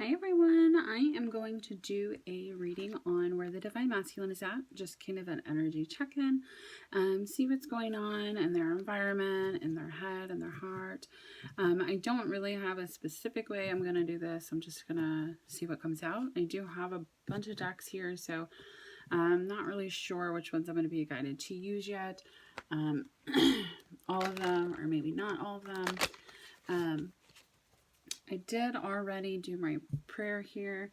Hi everyone, I am going to do a reading on where the Divine Masculine is at, just kind of an energy check-in, see what's going on in their environment, in their head, in their heart. I don't really have a specific way I'm going to do this, I'm just going to see what comes out. I do have a bunch of decks here, so I'm not really sure which ones I'm going to be guided to use yet. All of them, or maybe not all of them. I did already do my prayer here.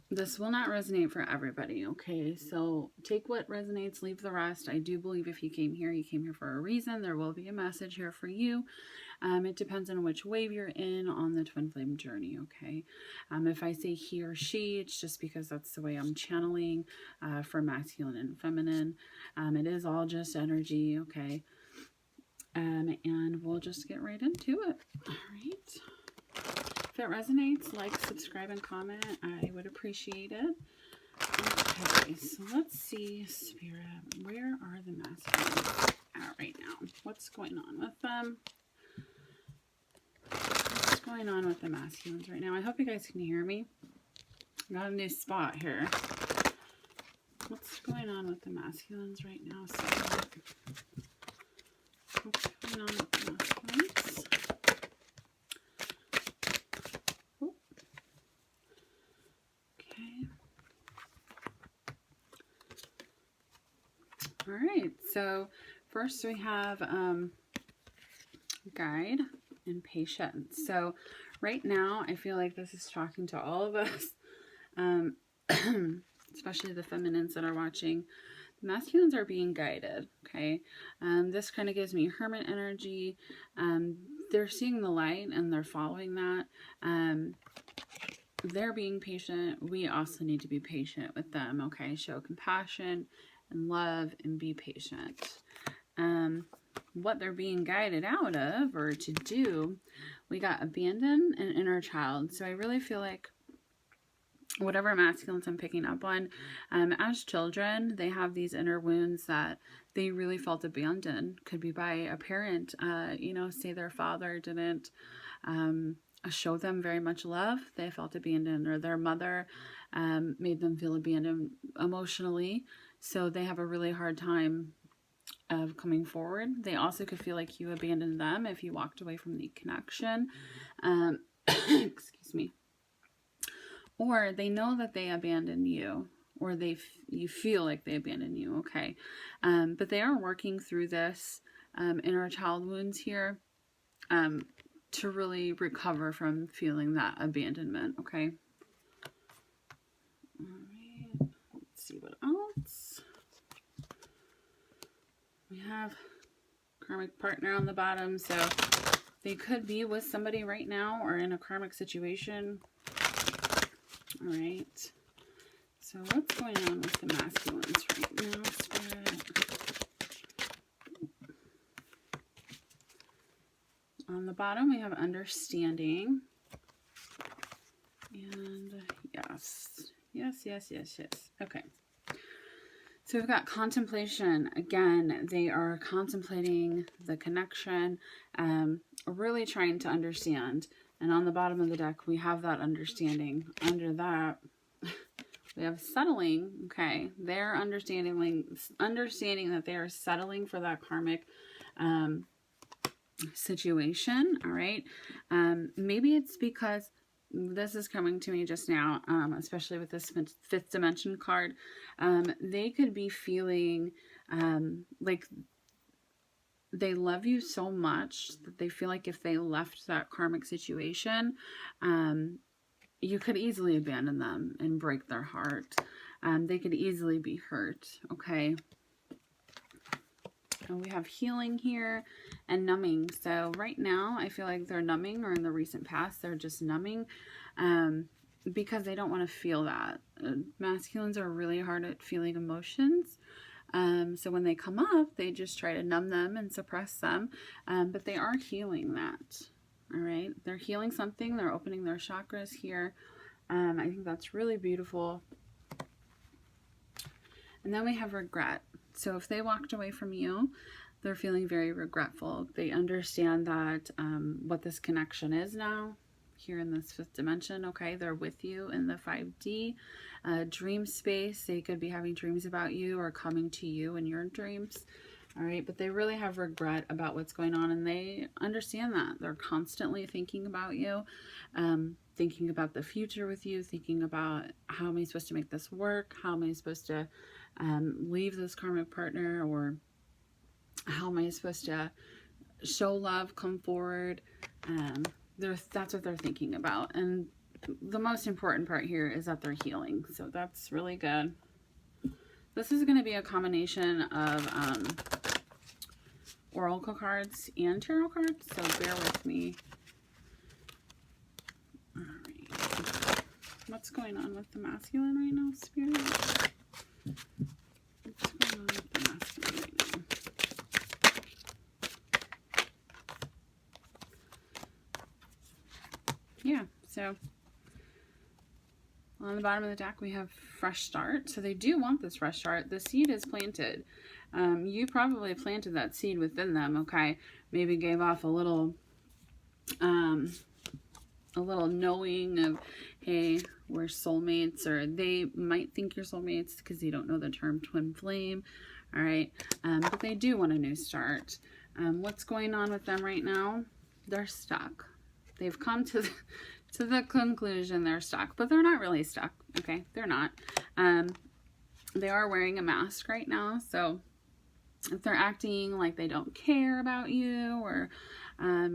This will not resonate for everybody, okay? So take what resonates, leave the rest. I do believe if you came here for a reason. There will be a message here for you. It depends on which wave you're in on the twin flame journey, okay? If I say he or she, it's just because that's the way I'm channeling for masculine and feminine. It is all just energy, okay? And we'll just get right into it. All right. If it resonates, like, subscribe, and comment. I would appreciate it. Okay, so let's see, Spirit. Where are the masculines at right now? What's going on with them? What's going on with the masculines right now? I hope you guys can hear me. I got a new spot here. What's going on with the masculines right now? So, what's going on with the masculines? Oh. Okay. All right. So first we have guide and patience. So right now I feel like this is talking to all of us, especially the feminines that are watching. The masculines are being guided, okay? This kind of gives me hermit energy. They're seeing the light and they're following that. They're being patient. We also need to be patient with them, okay? Show compassion and love and be patient. What they're being guided out of or to do, we got abandon and inner child. So I really feel like whatever masculines I'm picking up on, as children, they have these inner wounds that they really felt abandoned. Could be by a parent, say their father didn't show them very much love. They felt abandoned, or their mother made them feel abandoned emotionally. So they have a really hard time of coming forward. They also could feel like you abandoned them if you walked away from the connection. Excuse me. Or they know that they abandoned you, or you feel like they abandoned you, okay? But they are working through this inner child wounds here to really recover from feeling that abandonment, okay? All right, let's see what else. We have karmic partner on the bottom, so they could be with somebody right now or in a karmic situation. All right, so what's going on with the masculines right now, Spirit? On the bottom, we have understanding. And yes. Okay. So we've got contemplation. Again, they are contemplating the connection, really trying to understand. And on the bottom of the deck, we have that understanding. Under that, we have settling. Okay, they're understanding that they are settling for that karmic situation. All right. Maybe it's because this is coming to me just now, especially with this fifth dimension card. They could be feeling like they love you so much that they feel like if they left that karmic situation, you could easily abandon them and break their heart. They could easily be hurt, okay? And we have healing here and numbing. So right now, I feel like they're numbing, or in the recent past, they're just numbing because they don't want to feel that. Masculines are really hard at feeling emotions. So when they come up, they just try to numb them and suppress them. But they are healing that. All right. They're healing something. They're opening their chakras here. I think that's really beautiful. And then we have regret. So if they walked away from you, they're feeling very regretful. They understand that what this connection is now. here in this 5th dimension, okay? They're with you in the 5D dream space. They could be having dreams about you or coming to you in your dreams. All right, but they really have regret about what's going on, and they understand that. They're constantly thinking about you, thinking about the future with you, thinking about how am I supposed to make this work? How am I supposed to leave this karmic partner? Or how am I supposed to show love, come forward? That's what they're thinking about. And the most important part here is that they're healing. So that's really good. This is going to be a combination of oracle cards and tarot cards, so bear with me. All right. What's going on with the masculine right now, Spirit? What's going on with the masculine right now? Yeah, so on the bottom of the deck, we have fresh start. So they do want this fresh start. The seed is planted. You probably planted that seed within them, okay? Maybe gave off a little knowing of, hey, we're soulmates, or they might think you're soulmates because you don't know the term twin flame, all right? But they do want a new start. What's going on with them right now? They're stuck. They've come to the conclusion they're stuck, but they're not really stuck, okay? They're not. They are wearing a mask right now, so if they're acting like they don't care about you, or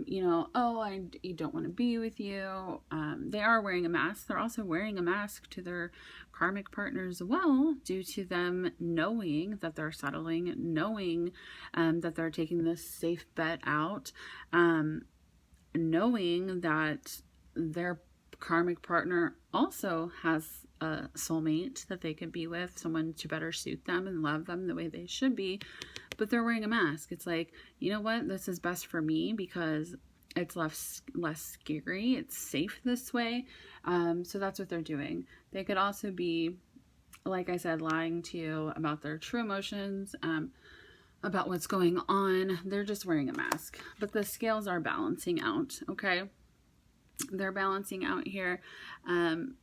you know, oh, I don't want to be with you, they are wearing a mask. They're also wearing a mask to their karmic partner as well, due to them knowing that they're settling, knowing that they're taking this safe bet out, knowing that their karmic partner also has a soulmate that they could be with, someone to better suit them and love them the way they should be, but they're wearing a mask. It's like, you know what, this is best for me because it's less scary, it's safe this way. So that's what they're doing. They could also be, like I said, lying to you about their true emotions, about what's going on. They're just wearing a mask, but the scales are balancing out, okay? They're balancing out here.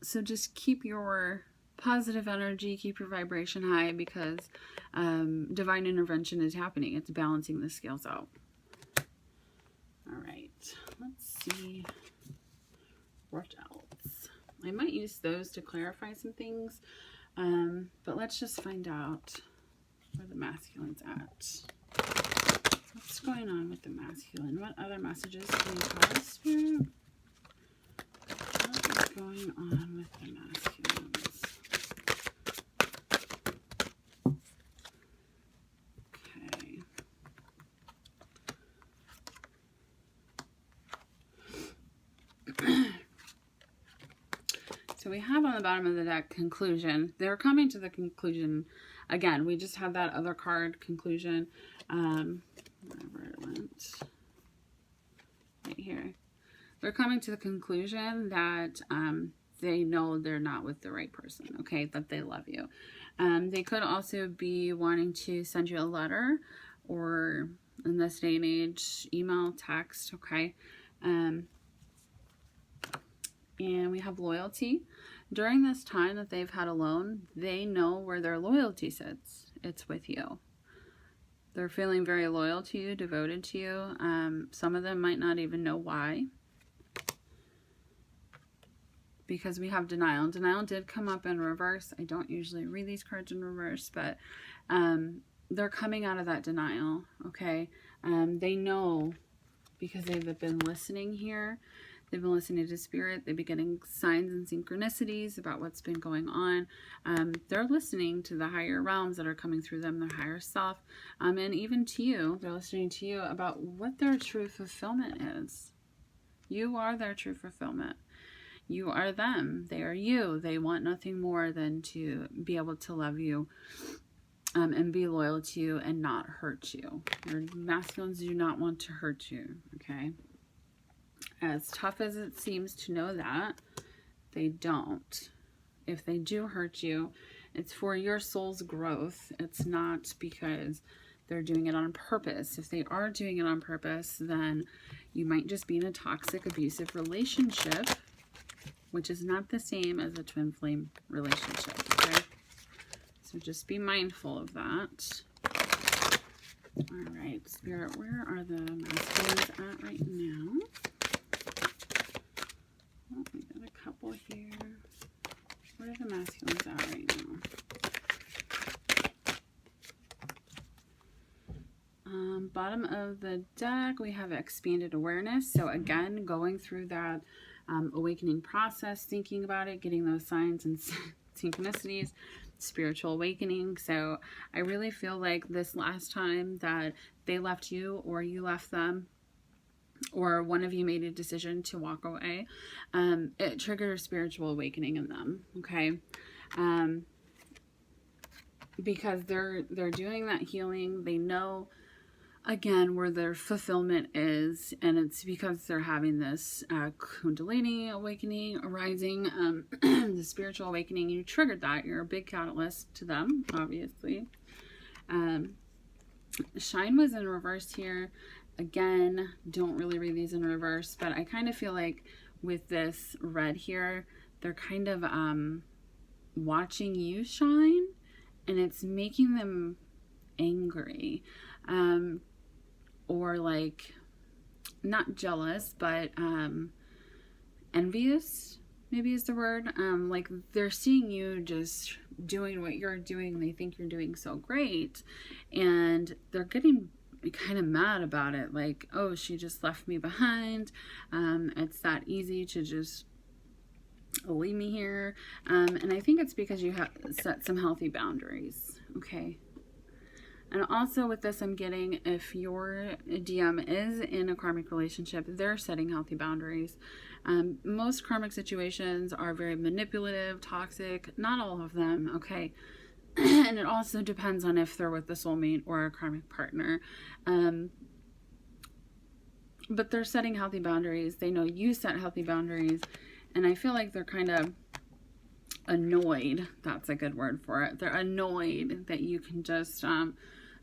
So just keep your positive energy, keep your vibration high, because divine intervention is happening. It's balancing the scales out. All right, let's see what else. I might use those to clarify some things, but let's just find out where the masculine's at. What's going on with the masculine? What other messages can you tell us, Spirit? What is going on with the masculines? Okay. So we have on the bottom of the deck conclusion. They're coming to the conclusion. Again, we just had that other card, conclusion. Wherever it went. Right here. They're coming to the conclusion that they know they're not with the right person, okay? That they love you. They could also be wanting to send you a letter, or in this day and age, email, text, okay? And we have loyalty. During this time that they've had alone, they know where their loyalty sits. It's with you. They're feeling very loyal to you, devoted to you. Some of them might not even know why, because we have denial. Denial did come up in reverse. I don't usually read these cards in reverse, but they're coming out of that denial, okay? They know, because they've been listening here. They've been listening to Spirit. They've been getting signs and synchronicities about what's been going on. They're listening to the higher realms that are coming through them, their higher self. And even to you, they're listening to you about what their true fulfillment is. You are their true fulfillment. You are them. They are you. They want nothing more than to be able to love you and be loyal to you and not hurt you. Your masculines do not want to hurt you, okay? As tough as it seems to know that, they don't. If they do hurt you, it's for your soul's growth. It's not because they're doing it on purpose. If they are doing it on purpose, then you might just be in a toxic, abusive relationship, which is not the same as a twin flame relationship, okay? So just be mindful of that. All right, Spirit, where are the masculines at right now? Oh, we got a couple here. Where are the masculines at right now? Bottom of the deck, we have expanded awareness. So again, going through that awakening process, thinking about it, getting those signs and synchronicities, spiritual awakening. So I really feel like this last time that they left you or you left them, or one of you made a decision to walk away, it triggered a spiritual awakening in them, okay? Because they're doing that healing. They know, again, where their fulfillment is, and it's because they're having this Kundalini awakening, arising, the spiritual awakening. You triggered that. You're a big catalyst to them, obviously. Shine was in reverse here. Again, don't really read these in reverse, but I kind of feel like with this red here, they're kind of watching you shine, and it's making them angry. Or like, not jealous, but envious, maybe is the word. Like they're seeing you just doing what you're doing. They think you're doing so great, and they're getting kind of mad about it. Like, oh, she just left me behind. It's that easy to just leave me here. And I think it's because you have set some healthy boundaries. Okay. And also with this, I'm getting, if your DM is in a karmic relationship, they're setting healthy boundaries. Most karmic situations are very manipulative, toxic. Not all of them, okay? And it also depends on if they're with a soulmate or a karmic partner. But they're setting healthy boundaries. They know you set healthy boundaries. And I feel like they're kind of annoyed. That's a good word for it. They're annoyed that you can just,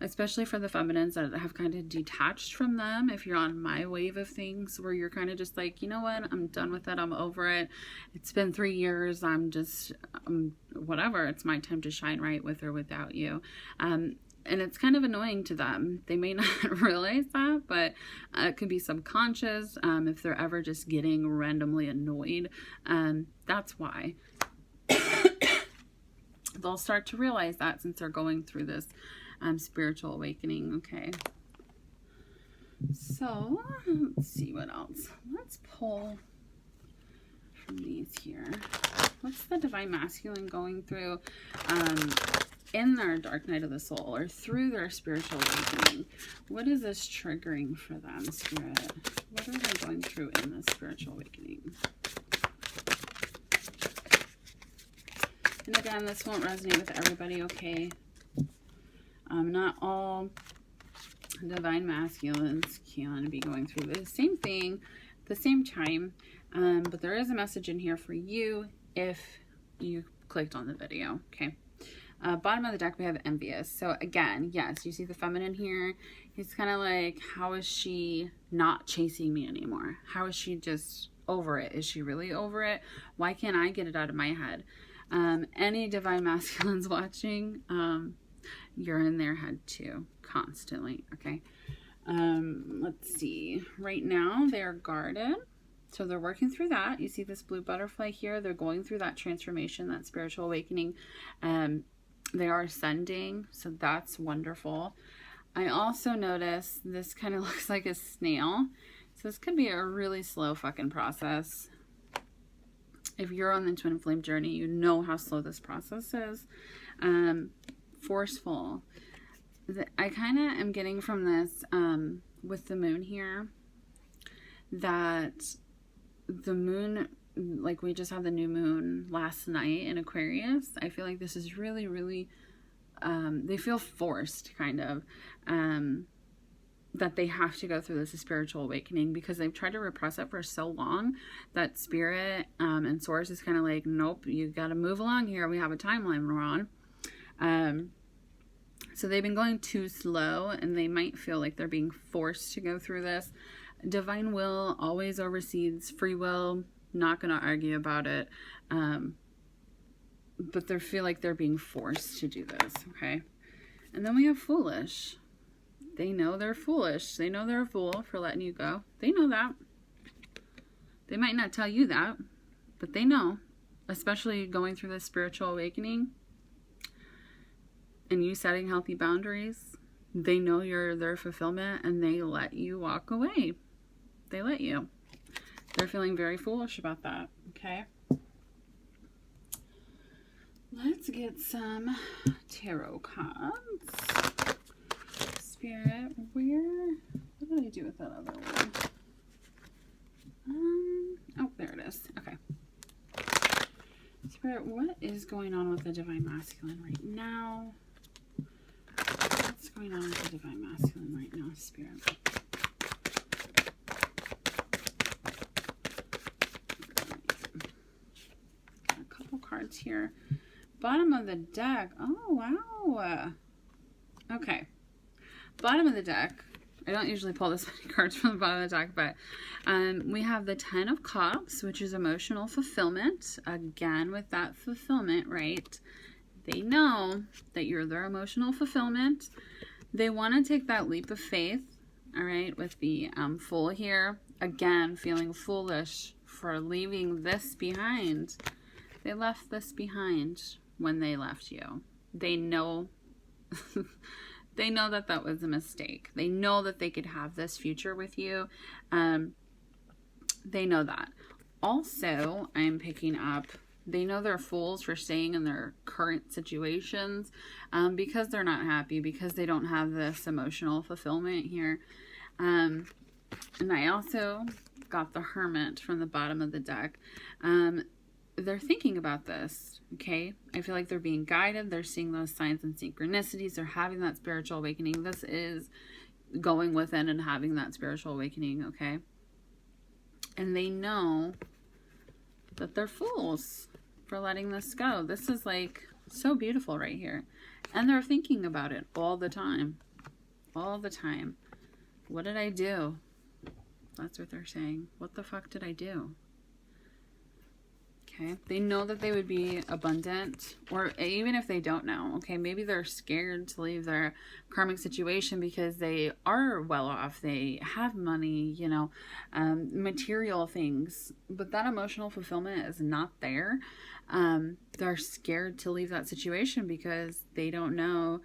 especially for the feminines that have kind of detached from them. If you're on my wave of things where you're kind of just like, you know what, I'm done with it. I'm over it. It's been 3 years. I'm just, whatever. It's my time to shine, right, with or without you. And it's kind of annoying to them. They may not realize that, but it could be subconscious. If they're ever just getting randomly annoyed, that's why. They'll start to realize that since they're going through this spiritual awakening. Okay. So let's see what else. Let's pull from these here. What's the divine masculine going through in their dark night of the soul, or through their spiritual awakening? What is this triggering for them, Spirit? What are they going through in this spiritual awakening? And again, this won't resonate with everybody, okay? Not all divine masculines can be going through the same thing at the same time, but there is a message in here for you if you clicked on the video, okay? Bottom of the deck, we have envious. So again, yes, you see the feminine here. He's kind of like, how is she not chasing me anymore? How is she just over it? Is she really over it? Why can't I get it out of my head? Any divine masculines watching, you're in their head too, constantly, okay? Let's see. Right now, they're guarded. So they're working through that. You see this blue butterfly here. They're going through that transformation, that spiritual awakening. They are ascending, so that's wonderful. I also notice this kind of looks like a snail. So this could be a really slow fucking process. If you're on the twin flame journey, you know how slow this process is. Forceful. I kind of am getting from this, with the moon here, that the moon, like we just had the new moon last night in Aquarius. I feel like this is really, really, they feel forced, kind of, that they have to go through this spiritual awakening because they've tried to repress it for so long that spirit and source is kind of like, nope, you got to move along here. We have a timeline we're on. So they've been going too slow, and they might feel like they're being forced to go through this. Divine will always oversees free will. Not going to argue about it. But they feel like they're being forced to do this, okay? And then we have foolish. They know they're foolish. They know they're a fool for letting you go. They know that. They might not tell you that, but they know. Especially going through this spiritual awakening and you setting healthy boundaries. They know you're their fulfillment, and they let you walk away. They let you. They're feeling very foolish about that, okay? Let's get some tarot cards. Spirit, what did I do with that other one? Oh, there it is. Okay. Spirit, what is going on with the Divine Masculine right now? What's going on with the Divine Masculine right now, Spirit? Got a couple cards here. Bottom of the deck. Oh, wow. Okay. Bottom of the deck. I don't usually pull this many cards from the bottom of the deck, but we have the 10 of Cups, which is emotional fulfillment. Again, with that fulfillment, right? They know that you're their emotional fulfillment. They want to take that leap of faith, all right, with the Fool here. Again, feeling foolish for leaving this behind. They left this behind when they left you. They know... They know that that was a mistake. They know that they could have this future with you. They know that. Also, I'm picking up, they know they're fools for staying in their current situations because they're not happy, because they don't have this emotional fulfillment here. And I also got the Hermit from the bottom of the deck. They're thinking about this, okay? I feel like they're being guided. They're seeing those signs and synchronicities. They're having that spiritual awakening. This is going within and having that spiritual awakening, okay? And they know that they're fools for letting this go. This is like so beautiful right here. And they're thinking about it all the time. All the time. What did I do? That's what they're saying. What the fuck did I do? Okay, they know that they would be abundant, or even if they don't know, okay, maybe they're scared to leave their karmic situation because they are well off, they have money, you know, material things, but that emotional fulfillment is not there. They're scared to leave that situation because they don't know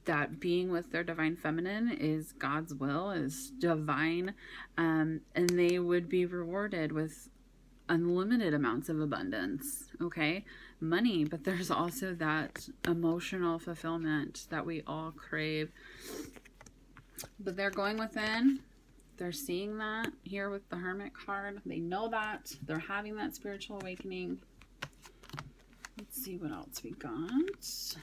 that being with their divine feminine is God's will, is divine, and they would be rewarded with unlimited amounts of abundance, okay? Money, but there's also that emotional fulfillment that we all crave. But they're going within. They're seeing that here with the Hermit card. They know that. They're having that spiritual awakening. Let's see what else we got.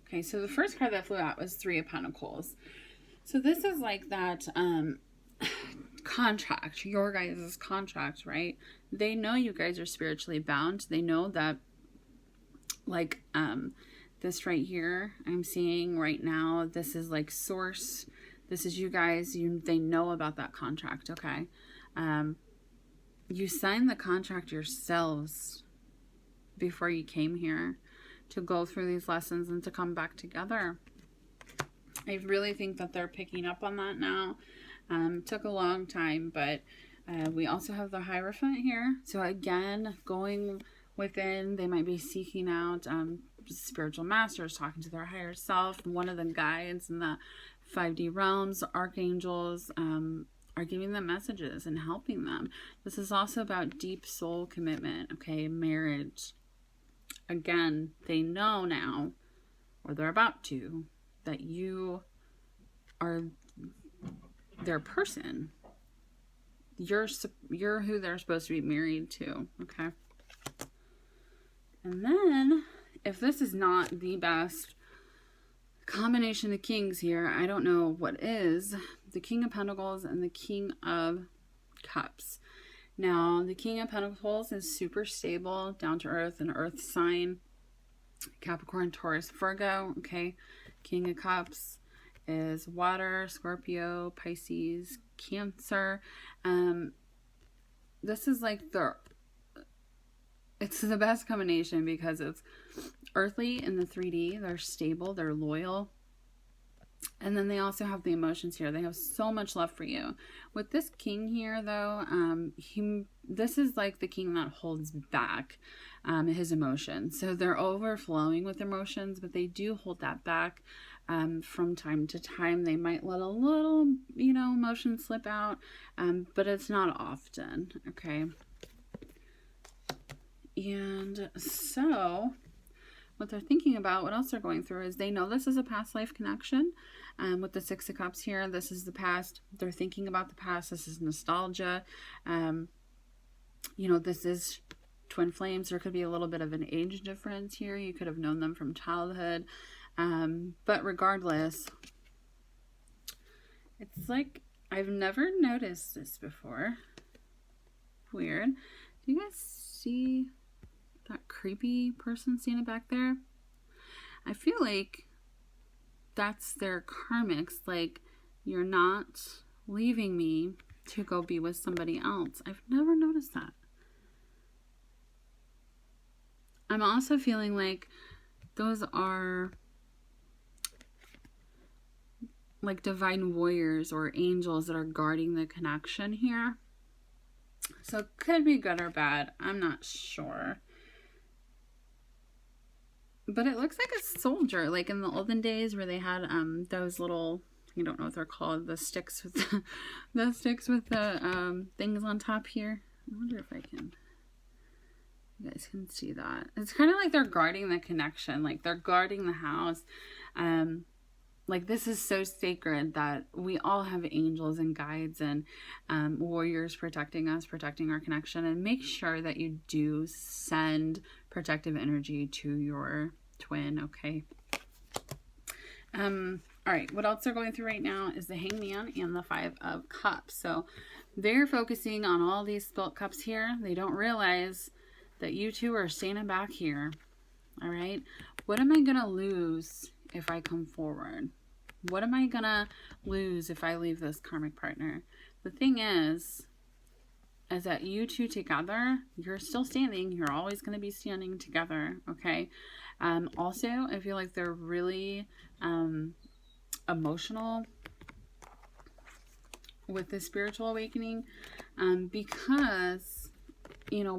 Okay, so the first card that flew out was Three of Pentacles. So this is like that contract, your guys' contract, right? They know you guys are spiritually bound. They know that, like, this right here, I'm seeing right now, this is like source. This is you guys. They know about that contract, okay? You signed the contract yourselves before you came here to go through these lessons and to come back together. I really think that they're picking up on that now. Took a long time, but we also have the Hierophant here. So again, going within, they might be seeking out spiritual masters, talking to their higher self. One of the guides in the 5D realms, archangels, are giving them messages and helping them. This is also about deep soul commitment, okay? Marriage. Again, they know now, or they're about to, that you are their person. You're who they're supposed to be married to, okay? And then, if this is not the best combination of kings here, I don't know what is. The King of Pentacles and the King of Cups. Now, the King of Pentacles is super stable, down to earth, an earth sign. Capricorn, Taurus, Virgo. Okay. King of Cups is water, Scorpio, Pisces, Cancer. This is like it's the best combination because it's earthly in the 3D. They're stable, they're loyal. And then they also have the emotions here. They have so much love for you. With this king here, though, this is like the king that holds back his emotions. So they're overflowing with emotions, but they do hold that back from time to time. They might let a little, emotion slip out, but it's not often, okay? And so what they're thinking about, what else they're going through, is they know this is a past life connection. With the Six of Cups here, this is the past. They're thinking about the past. This is nostalgia. This is twin flames. There could be a little bit of an age difference here. You could have known them from childhood. But regardless, it's like, I've never noticed this before. Weird. Do you guys see that creepy person standing back there? I feel like that's their karmics. Like, you're not leaving me to go be with somebody else. I've never noticed that. I'm also feeling like those are like divine warriors or angels that are guarding the connection here. So it could be good or bad. I'm not sure. But it looks like a soldier, like in the olden days where they had those little, I don't know what they're called, the sticks with the things on top here. I wonder if you guys can see that. It's kind of like they're guarding the connection, like they're guarding the house. Like, this is so sacred that we all have angels and guides and warriors protecting us, protecting our connection. And make sure that you do send protective energy to your twin, okay? All right, what else they're going through right now is the Hangman and the Five of Cups. So they're focusing on all these spilt cups here. They don't realize that you two are standing back here, all right? What am I going to lose if I come forward? What am I gonna lose if I leave this karmic partner? The thing is that you two together, you're still standing. You're always going to be standing together, okay? Also, I feel like they're really emotional with the spiritual awakening because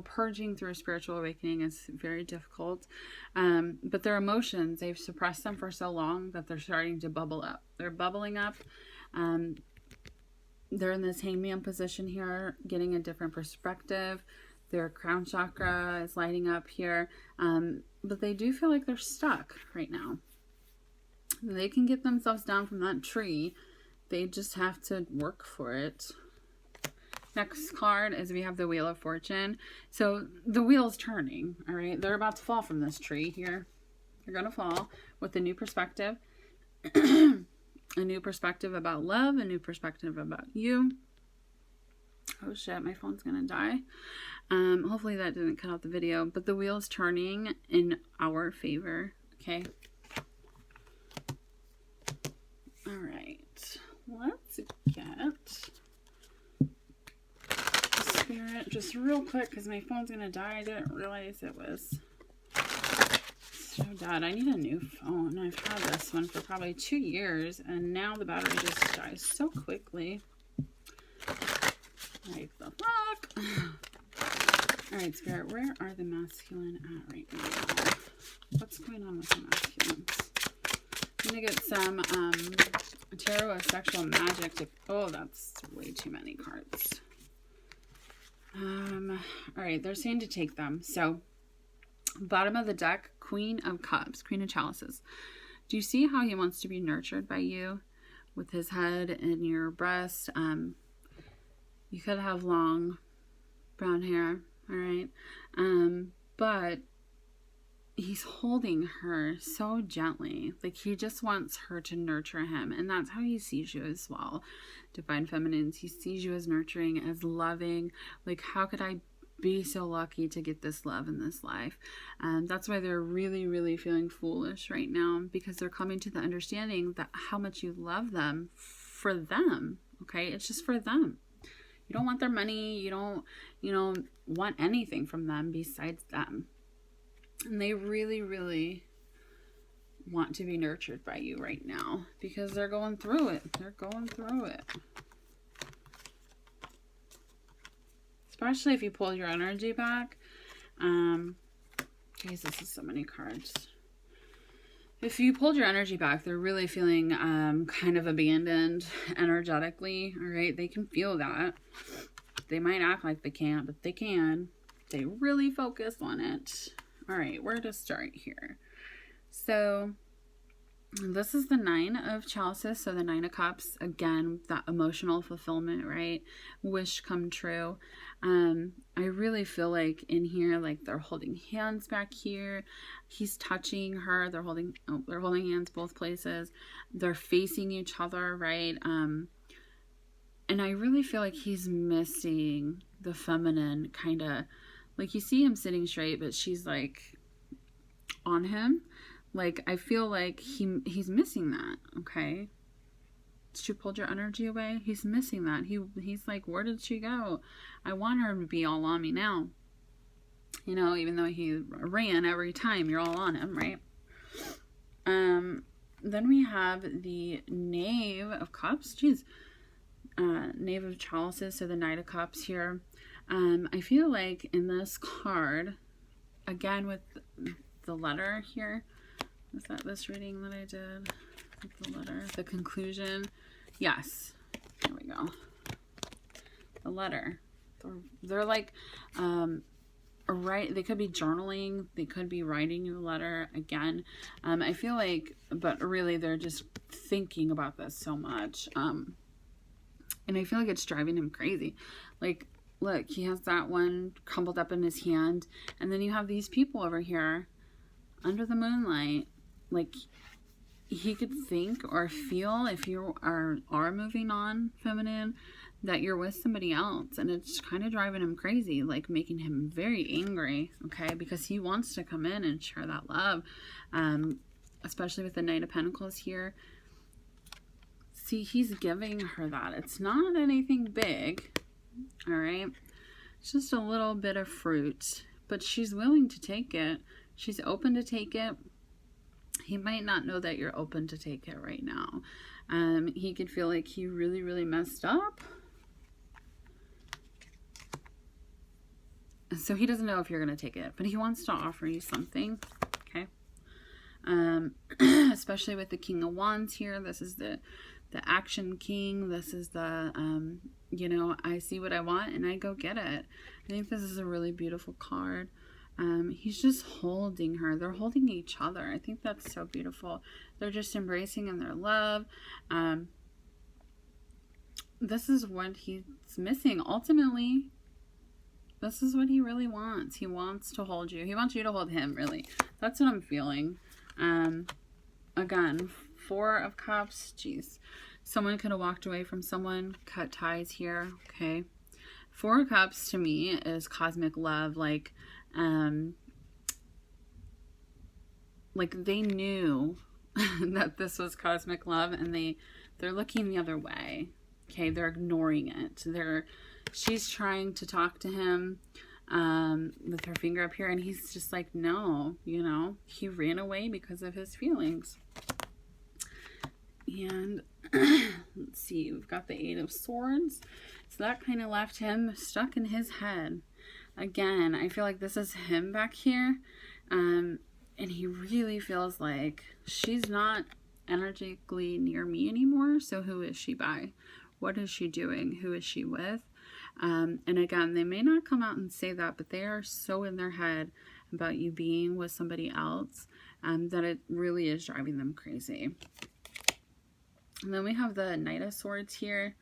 purging through a spiritual awakening is very difficult. But their emotions, they've suppressed them for so long that they're starting to bubble up. They're bubbling up. They're in this hangman position here, getting a different perspective. Their crown chakra is lighting up here. But they do feel like they're stuck right now. They can get themselves down from that tree. They just have to work for it. Next card is we have the Wheel of Fortune. So the wheel's turning, all right? They're about to fall from this tree here. They're going to fall with a new perspective. A new perspective about love, a new perspective about you. Oh shit, my phone's going to die. Hopefully that didn't cut out the video. But the wheel's turning in our favor, okay? All right. Let's get Spirit just real quick because my phone's gonna die. I didn't realize it was so dead. I need a new phone. I've had this one for probably 2 years and now the battery just dies so quickly. Like the fuck. Alright, Spirit, where are the masculine at right now? What's going on with the masculines? I'm gonna get some Tarot of Sexual Magic to, oh, that's way too many cards. Alright, they're saying to take them. So, bottom of the deck, Queen of Cups, Queen of Chalices. Do you see how he wants to be nurtured by you with his head in your breast? You could have long brown hair, alright? But he's holding her so gently. Like, he just wants her to nurture him. And that's how he sees you as well. Divine Feminines, he sees you as nurturing, as loving. Like, how could I be so lucky to get this love in this life. And that's why they're really, really feeling foolish right now, because they're coming to the understanding that how much you love them for them. Okay, it's just for them. You don't want their money. You don't, want anything from them besides them. And they really, really want to be nurtured by you right now, because they're going through it. They're going through it. Especially if you pull your energy back. Geez, this is so many cards. If you pulled your energy back, they're really feeling kind of abandoned energetically. All right, they can feel that. They might act like they can't, but they can. They really focus on it. All right, where to start here? So this is the 9 of Chalices. So the 9 of Cups, again, that emotional fulfillment, right? Wish come true. I really feel like in here, like they're holding hands back here. He's touching her. They're holding hands both places. They're facing each other, right? And I really feel like he's missing the feminine kind of, like you see him sitting straight, but she's like on him. Like, I feel like he's missing that, okay? She pulled your energy away. He's missing that. He's like, where did she go? I want her to be all on me now. Even though he ran every time, you're all on him, right? Then we have the Knave of Cups. Jeez. Knave of Chalices, so the Knight of Cups here. I feel like in this card, again with the letter here, is that this reading that I did? The letter, the conclusion. Yes. There we go. The letter. They're like, they could be journaling. They could be writing you a letter again. I feel like, but really they're just thinking about this so much. And I feel like it's driving him crazy. Like, look, he has that one crumpled up in his hand. And then you have these people over here under the moonlight. Like, he could think or feel, if you are moving on, feminine, that you're with somebody else. And it's kind of driving him crazy, like making him very angry, okay? Because he wants to come in and share that love, especially with the Knight of Pentacles here. See, he's giving her that. It's not anything big, all right? It's just a little bit of fruit, but she's willing to take it. She's open to take it. He might not know that you're open to take it right now. He could feel like he really, really messed up. So he doesn't know if you're going to take it, but he wants to offer you something, okay? Especially with the King of Wands here. This is the action king. This is the, I see what I want and I go get it. I think this is a really beautiful card. He's just holding her. They're holding each other. I think that's so beautiful. They're just embracing in their love. This is what he's missing. Ultimately, this is what he really wants. He wants to hold you. He wants you to hold him, really. That's what I'm feeling. Again, 4 of Cups. Jeez. Someone could have walked away from someone. Cut ties here. Okay. 4 of Cups to me is cosmic love. Like they knew that this was cosmic love, and they're looking the other way. Okay, they're ignoring it. She's trying to talk to him with her finger up here, and he's just like, no, he ran away because of his feelings. And let's see, we've got the 8 of Swords. So that kind of left him stuck in his head. Again, I feel like this is him back here. And he really feels like she's not energetically near me anymore. So who is she by? What is she doing? Who is she with? And again, they may not come out and say that, but they are so in their head about you being with somebody else that it really is driving them crazy. And then we have the Knight of Swords here.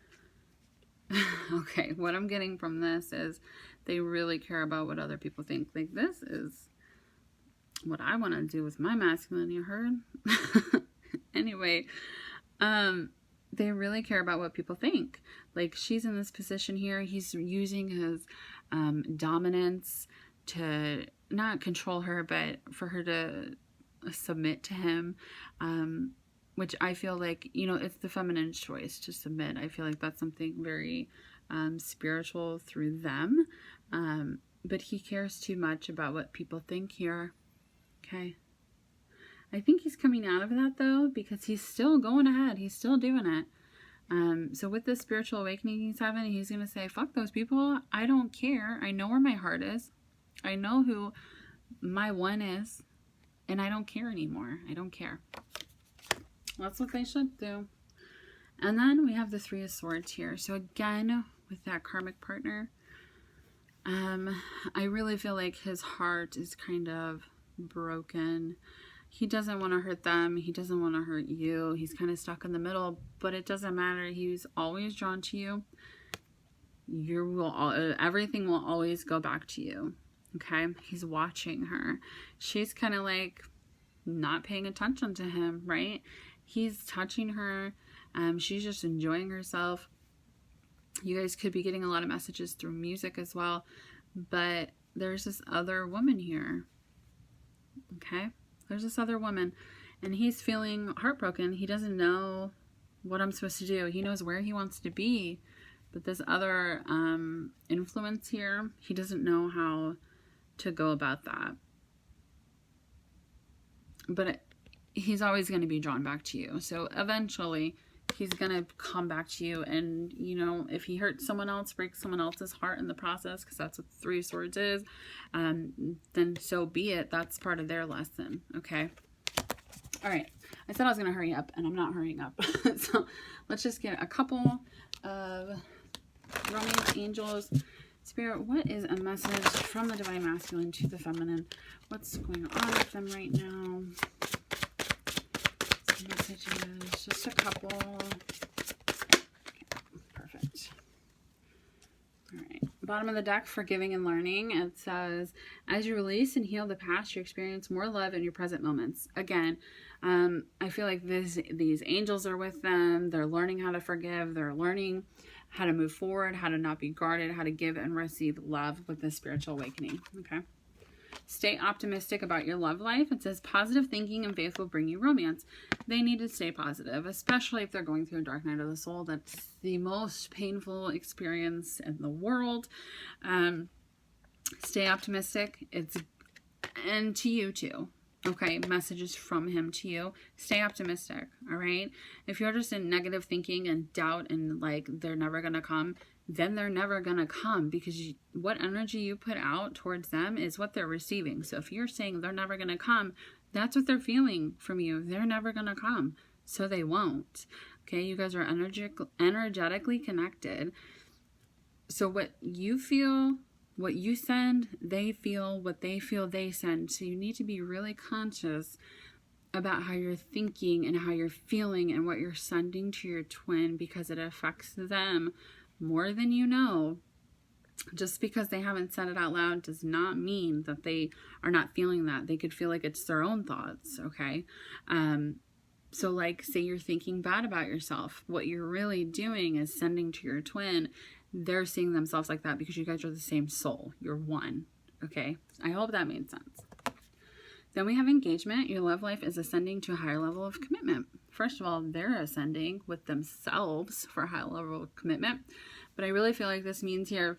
Okay, what I'm getting from this is they really care about what other people think. Like, this is what I want to do with my masculine, you heard? Anyway, they really care about what people think. Like, she's in this position here. He's using his dominance to not control her, but for her to submit to him, which I feel like, you know, it's the feminine choice to submit. I feel like that's something very spiritual through them, but he cares too much about what people think here. Okay, I think he's coming out of that though, because he's still going ahead. He's still doing it. So with this spiritual awakening he's having, he's going to say, fuck those people. I don't care. I know where my heart is. I know who my one is. And I don't care anymore. I don't care. That's what they should do. And then we have the Three of Swords here. So again, with that karmic partner, I really feel like his heart is kind of broken. He doesn't want to hurt them. He doesn't want to hurt you. He's kind of stuck in the middle, but it doesn't matter. He's always drawn to you. Everything will always go back to you. Okay? He's watching her. She's kind of like not paying attention to him, right? He's touching her. She's just enjoying herself. You guys could be getting a lot of messages through music as well, but there's this other woman here. Okay? There's this other woman, and he's feeling heartbroken. He doesn't know what I'm supposed to do. He knows where he wants to be, but this other influence here, he doesn't know how to go about that. But he's always going to be drawn back to you. So eventually he's going to come back to you, and, you know, if he hurts someone else, breaks someone else's heart in the process, because that's what the Three of Swords is, then so be it. That's part of their lesson. Okay. All right. I said I was going to hurry up, and I'm not hurrying up. So let's just get a couple of romance angels. Spirit, what is a message from the Divine Masculine to the Feminine? What's going on with them right now? Some messages, just a couple. Okay, perfect. All right. Bottom of the deck, forgiving and learning. It says, as you release and heal the past, you experience more love in your present moments. Again, I feel like these angels are with them. They're learning how to forgive. They're learning how to move forward, how to not be guarded, how to give and receive love with the spiritual awakening. Okay. Stay optimistic about your love life. It says positive thinking and faith will bring you romance. They need to stay positive, especially if they're going through a dark night of the soul. That's the most painful experience in the world. Stay optimistic. And to you too. Okay, messages from him to you. Stay optimistic, all right? If you're just in negative thinking and doubt and like they're never going to come, then they're never going to come, because what energy you put out towards them is what they're receiving. So if you're saying they're never going to come, that's what they're feeling from you. They're never going to come, so they won't. Okay, you guys are energetically connected. So what you feel, what you send, they feel. What they feel, they send. So you need to be really conscious about how you're thinking and how you're feeling and what you're sending to your twin, because it affects them more than you know. Just because they haven't said it out loud does not mean that they are not feeling that. They could feel like it's their own thoughts, okay? So like, say you're thinking bad about yourself. What you're really doing is sending to your twin. They're seeing themselves like that because you guys are the same soul. You're one, okay? I hope that made sense. Then we have engagement. Your love life is ascending to a higher level of commitment. First of all, they're ascending with themselves for a high level of commitment. But I really feel like this means here,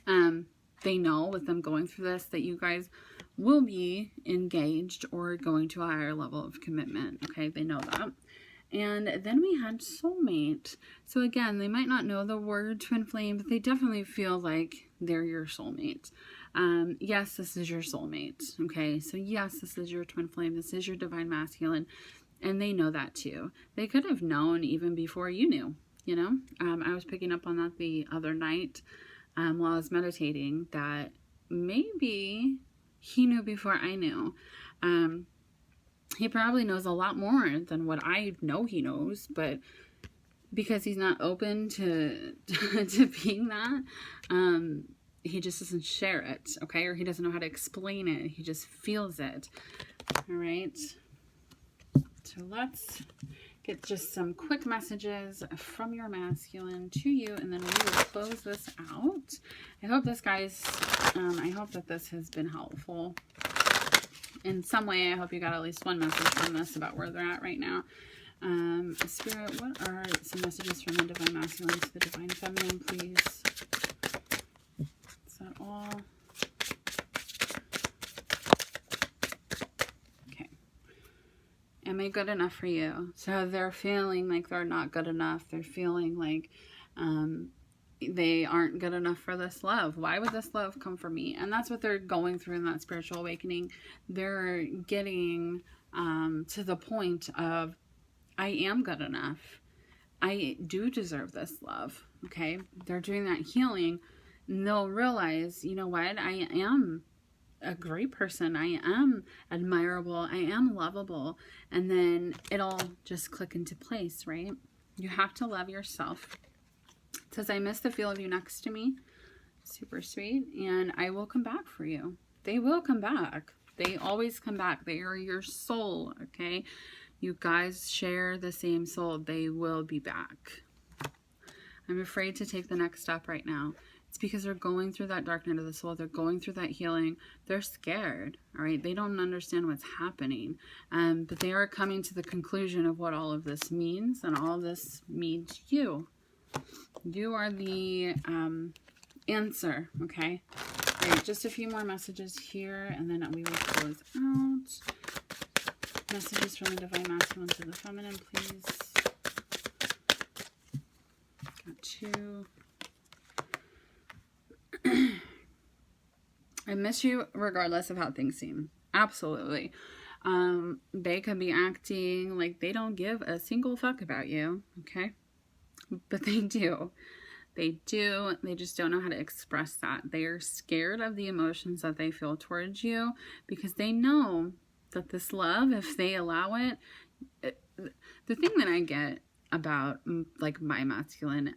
they know with them going through this that you guys will be engaged or going to a higher level of commitment. Okay, they know that. And then we had soulmate. So again, they might not know the word twin flame, but they definitely feel like they're your soulmate. Yes, this is your soulmate. Okay, so yes, this is your twin flame. This is your divine masculine. And they know that too. They could have known even before you knew, you know. I was picking up on that the other night while I was meditating, that maybe he knew before I knew. He probably knows a lot more than what I know he knows, but because he's not open to being that, he just doesn't share it, okay? Or he doesn't know how to explain it. He just feels it, all right? So let's get just some quick messages from your masculine to you, and then we will close this out. I hope this, guys, I hope that this has been helpful in some way. I hope you got at least one message from this about where they're at right now. Spirit, what are some messages from the Divine Masculine to the Divine Feminine, please? Is that all? Okay. Am I good enough for you? So they're feeling like they're not good enough. They're feeling like they aren't good enough for this love. Why would this love come for me? And that's what they're going through in that spiritual awakening. They're getting to the point of, I am good enough. I do deserve this love. Okay. They're doing that healing, and they'll realize, you know what? I am a great person. I am admirable. I am lovable. And then it'll just click into place, right? You have to love yourself. It says, I miss the feel of you next to me. Super sweet. And I will come back for you. They will come back. They always come back. They are your soul. Okay. You guys share the same soul. They will be back. I'm afraid to take the next step right now. It's because they're going through that dark night of the soul. They're going through that healing. They're scared. All right. They don't understand what's happening. But they are coming to the conclusion of what all of this means. And all of this means you. You are the answer. Okay. All right. Just a few more messages here. And then we will close out. Messages from the Divine Masculine to the Feminine, please. Got 2. I miss you regardless of how things seem. Absolutely. They could be acting like they don't give a single fuck about you, okay? But they do. They do. They just don't know how to express that. They are scared of the emotions that they feel towards you because they know that this love, if they allow it, the thing that I get about like my masculine,